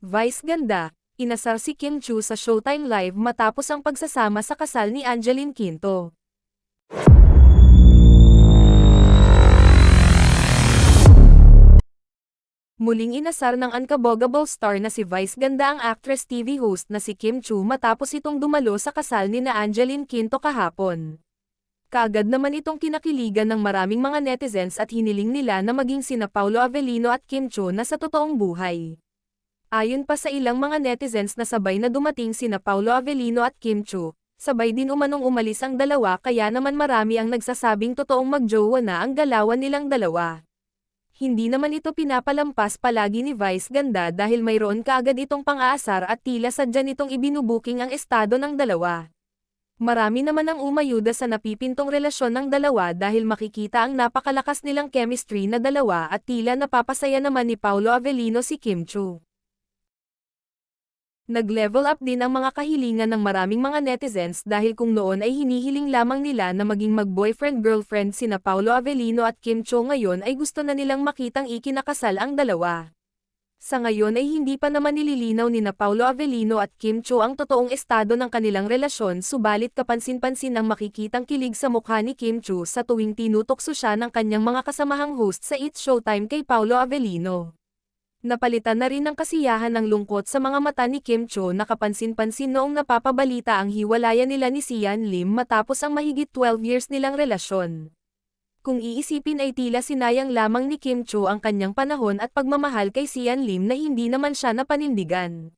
Vice ganda, inasar si Kim Chu sa Showtime Live matapos ang pagsasama sa kasal ni Angeline Quinto. Muling inasar ng unkabogable star na si Vice ganda ang actress TV host na si Kim Chu matapos itong dumalo sa kasal ni na Angeline Quinto kahapon. Kaagad naman itong kinakiligan ng maraming mga netizens at hiniling nila na maging sina Paolo Avellino at Kim Chu na sa totoong buhay. Ayon pa sa ilang mga netizens na sabay na dumating sina Paolo Avellino at Kim Chu, sabay din umanong umalis ang dalawa kaya naman marami ang nagsasabing totoong magjowa na ang galawan nilang dalawa. Hindi naman ito pinapalampas palagi ni Vice ganda dahil mayroon kaagad itong pang-aasar at tila sadya nitong ibinubuking ang estado ng dalawa. Marami naman ang umayuda sa napipintong relasyon ng dalawa dahil makikita ang napakalakas nilang chemistry na dalawa at tila napapasaya naman ni Paolo Avellino si Kim Chu. Nag-level up din ang mga kahilingan ng maraming mga netizens dahil kung noon ay hinihiling lamang nila na maging mag-boyfriend-girlfriend sina Paolo Avellino at Kim Chu ngayon ay gusto na nilang makitang ikinakasal ang dalawa. Sa ngayon ay hindi pa naman nililinaw ni na Paolo Avellino at Kim Chu ang totoong estado ng kanilang relasyon subalit kapansin-pansin ang makikitang kilig sa mukha ni Kim Chu sa tuwing tinutokso siya ng kanyang mga kasamahang host sa It's Showtime kay Paolo Avellino. Napalitan na rin ng kasiyahan ng lungkot sa mga mata ni Kim Chu na kapansin-pansin noong napapabalita ang hiwalayan nila ni Sian Lim matapos ang mahigit 12 years nilang relasyon. Kung iisipin ay tila sinayang lamang ni Kim Chu ang kanyang panahon at pagmamahal kay Sian Lim na hindi naman siya napanindigan.